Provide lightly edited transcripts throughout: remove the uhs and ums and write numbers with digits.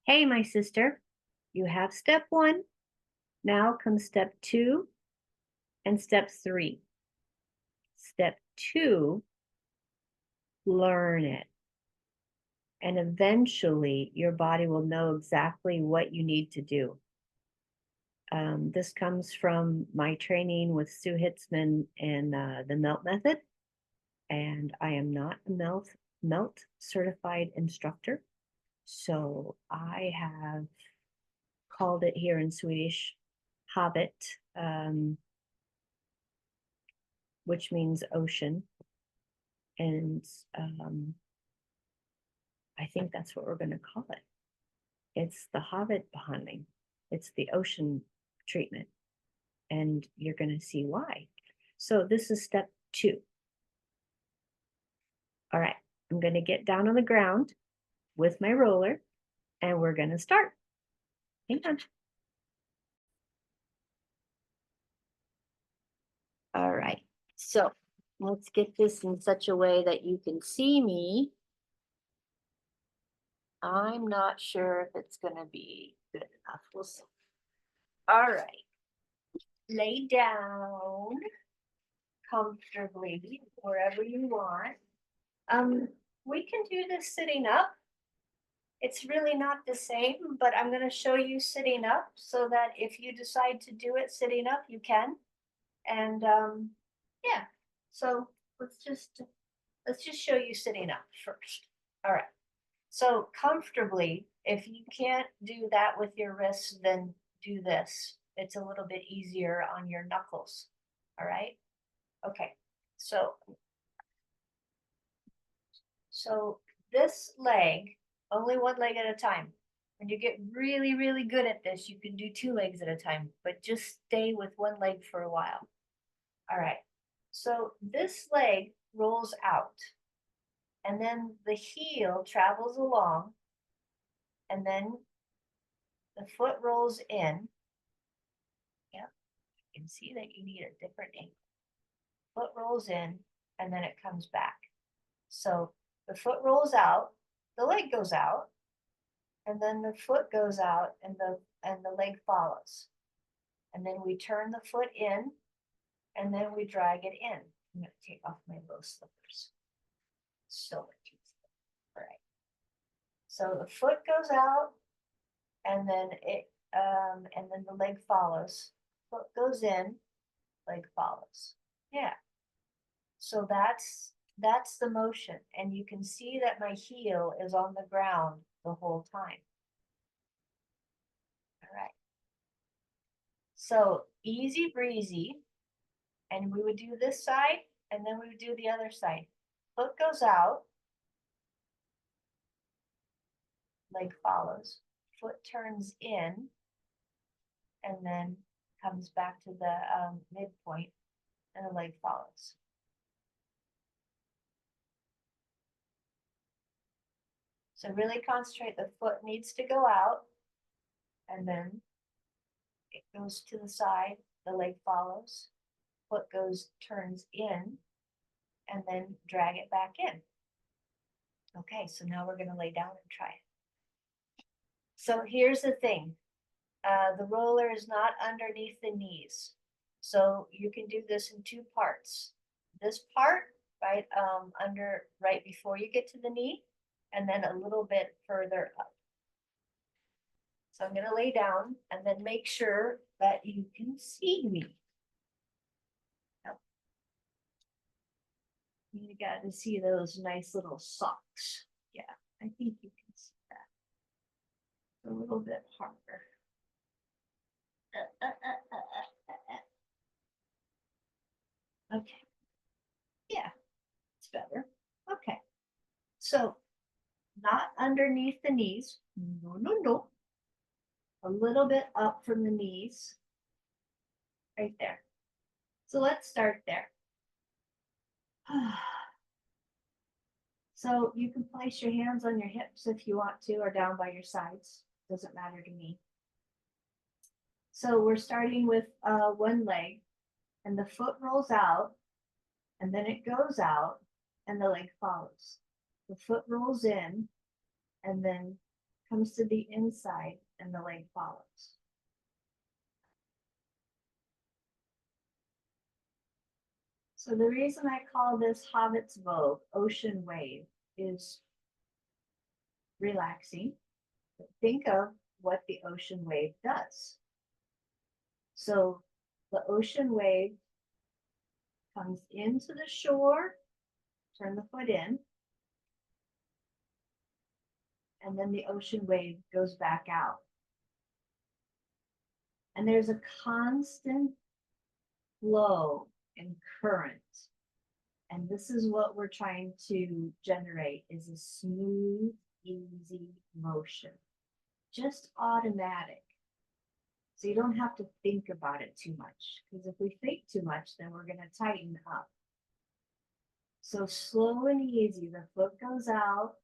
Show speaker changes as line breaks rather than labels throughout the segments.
Hey, my sister, you have step one. Now comes step two and step three. Step two, learn it. And eventually your body will know exactly what you need to do. This comes from my training with Sue Hitzman in the MELT method. And I am not a MELT certified instructor. So I have called it here in Swedish Hobbit, which means ocean. And I think that's what we're going to call it. It's the Hobbit behandling. It's the ocean treatment. And you're going to see why. So this is step two. All right, I'm going to get down on the ground with my roller and we're going to start. Hang on. All right, so let's get this in such a way that you can see me. I'm not sure if it's going to be good enough. We'll see. All right, lay down comfortably wherever you want. We can do this sitting up. It's really not the same, but I'm going to show you sitting up so that if you decide to do it sitting up, you can. And yeah, so let's just show you sitting up first. All right. So comfortably, if you can't do that with your wrists, then do this. It's a little bit easier on your knuckles. All right. Okay. So this leg, only one leg at a time. When you get really, really good at this, you can do two legs at a time, but just stay with one leg for a while. All right. So this leg rolls out, and then the heel travels along, and then the foot rolls in. Yep, you can see that you need a different angle. Foot rolls in, and then it comes back. So the foot rolls out, the leg goes out, and then the foot goes out, and the leg follows. And then we turn the foot in, and then we drag it in. I'm going to take off my low slippers. So much easier. All right. So the foot goes out, and then the leg follows. Foot goes in, leg follows. Yeah. So that's the motion, and you can see that my heel is on the ground the whole time. All right. So easy breezy, and we would do this side, and then we would do the other side. Foot goes out, leg follows, foot turns in, and then comes back to the midpoint, and the leg follows. So really concentrate, the foot needs to go out, and then it goes to the side, the leg follows, foot turns in, and then drag it back in. Okay, so now we're gonna lay down and try it. So here's the thing, the roller is not underneath the knees. So you can do this in two parts. This part, right, right before you get to the knee, and then a little bit further up. So I'm gonna lay down and then make sure that you can see me. You got to see those nice little socks. Yeah, I think you can see that. A little bit harder. Okay. Yeah, it's better. Okay. So not underneath the knees. No, no, no. A little bit up from the knees. Right there. So let's start there. So you can place your hands on your hips if you want to, or down by your sides. Doesn't matter to me. So we're starting with one leg, and the foot rolls out, and then it goes out, and the leg follows. The foot rolls in, and then comes to the inside and the leg follows. So the reason I call this Hobbit's Vogue, ocean wave, is relaxing. But think of what the ocean wave does. So the ocean wave comes into the shore, turn the foot in, and then the ocean wave goes back out. And there's a constant flow and current. And this is what we're trying to generate, is a smooth, easy motion, just automatic. So you don't have to think about it too much, because if we think too much, then we're going to tighten up. So slow and easy, the foot goes out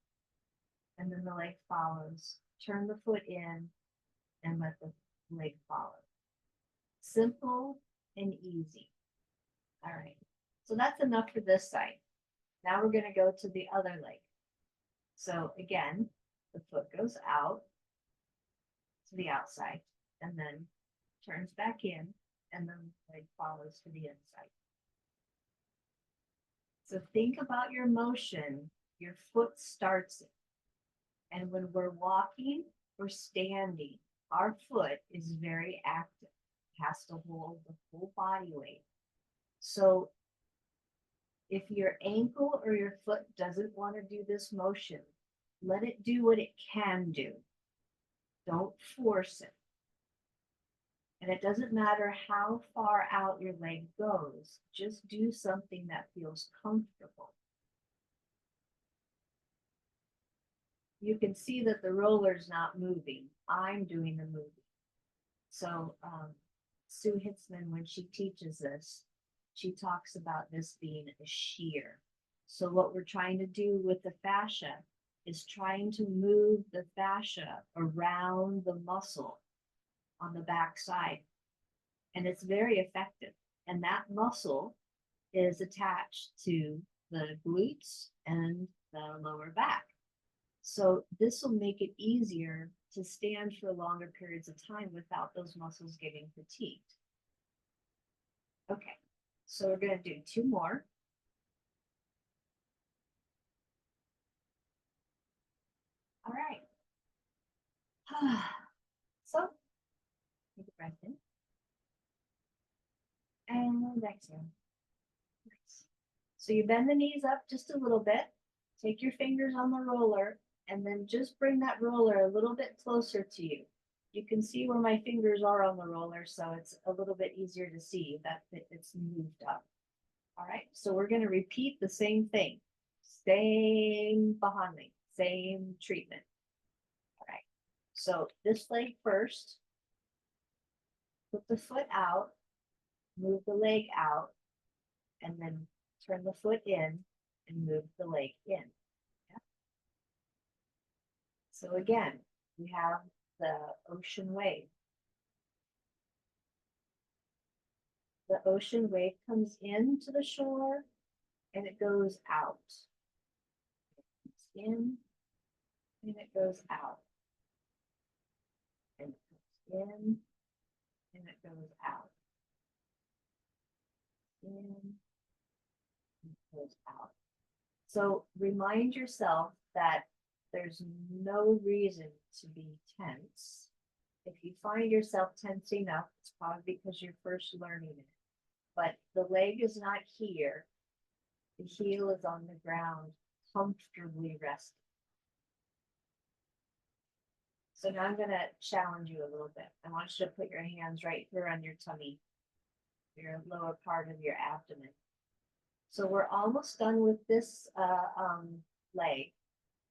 and then the leg follows. Turn the foot in and let the leg follow. Simple and easy. All right, so that's enough for this side. Now we're going to go to the other leg. So again, the foot goes out to the outside and then turns back in, and then the leg follows to the inside. So think about your motion. Your foot starts it. And when we're walking or standing, our foot is very active. It has to hold the full body weight. So if your ankle or your foot doesn't want to do this motion, let it do what it can do. Don't force it. And it doesn't matter how far out your leg goes, just do something that feels comfortable. You can see that the roller's not moving. I'm doing the moving. So Sue Hitzman, when she teaches this, she talks about this being a shear. So what we're trying to do with the fascia is trying to move the fascia around the muscle on the back side. And it's very effective. And that muscle is attached to the glutes and the lower back. So this will make it easier to stand for longer periods of time without those muscles getting fatigued. Okay, so we're going to do 2 more. All right. So take a breath in and exhale. Nice. So you bend the knees up just a little bit. Take your fingers on the roller and then just bring that roller a little bit closer to you. You can see where my fingers are on the roller, so it's a little bit easier to see that it's moved up. All right, so we're going to repeat the same thing. Same bahani, same treatment. All right, so this leg first. Put the foot out, move the leg out, and then turn the foot in and move the leg in. Yeah. So again, we have the ocean wave. The ocean wave comes into the shore and it goes out. It comes in and it goes out. And it comes in and it goes out. In and it goes out. So remind yourself that there's no reason to be tense. If you find yourself tensing up, it's probably because you're first learning it. But the leg is not here. The heel is on the ground, comfortably resting. So now I'm going to challenge you a little bit. I want you to put your hands right here on your tummy, your lower part of your abdomen. So we're almost done with this leg,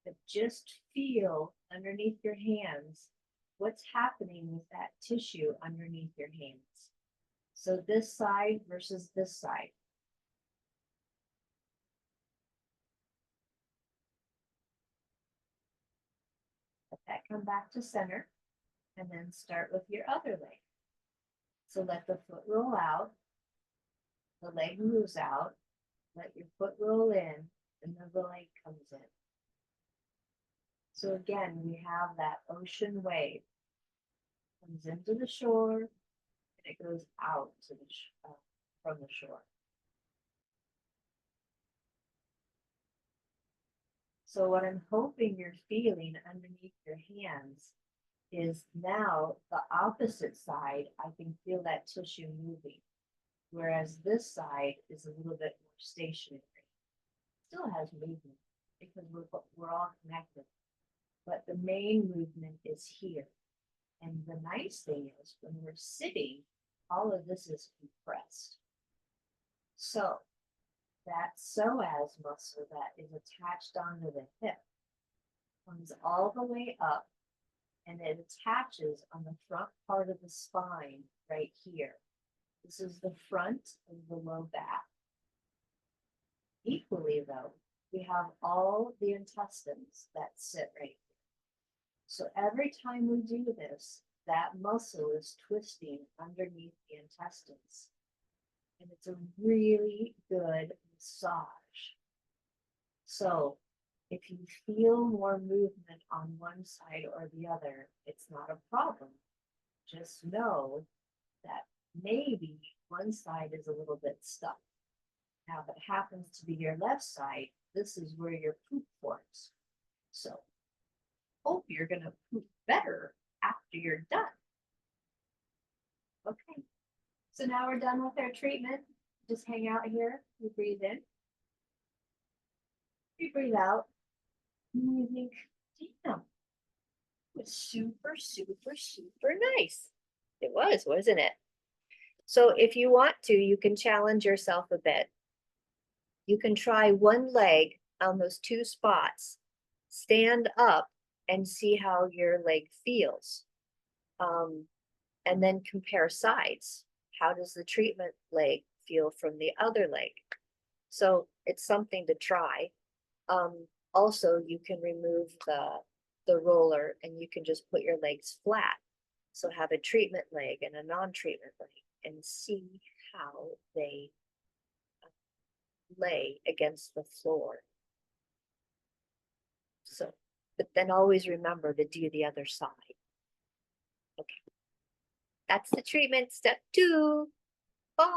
but just feel underneath your hands what's happening with that tissue underneath your hands. So this side versus this side. Let that come back to center and then start with your other leg. So let the foot roll out, the leg moves out, let your foot roll in, and then the leg comes in. So again, we have that ocean wave. Comes into the shore and it goes out to the from the shore. So what I'm hoping you're feeling underneath your hands is now the opposite side, I can feel that tissue moving. Whereas this side is a little bit more stationary. Still has movement because we're all connected. But the main movement is here. And the nice thing is when we're sitting, all of this is compressed. So that psoas muscle that is attached onto the hip comes all the way up and it attaches on the front part of the spine right here. This is the front of the low back. Equally though, we have all the intestines that sit right here. So every time we do this, that muscle is twisting underneath the intestines. And it's a really good massage. So if you feel more movement on one side or the other, it's not a problem. Just know that maybe one side is a little bit stuck. Now, if it happens to be your left side, this is where your poop forms. So hope you're going to poop better after you're done. Okay, so now we're done with our treatment. Just hang out here. You breathe in. You breathe out. And you think, damn, it was super, super, super nice. It was, wasn't it? So if you want to, you can challenge yourself a bit. You can try one leg on those two spots, stand up and see how your leg feels. And then compare sides. How does the treatment leg feel from the other leg? So it's something to try. Also, you can remove the roller and you can just put your legs flat. So have a treatment leg and a non-treatment leg and see how they lay against the floor. So, but then always remember to do the other side. Okay. That's the treatment. Step 2. Bye.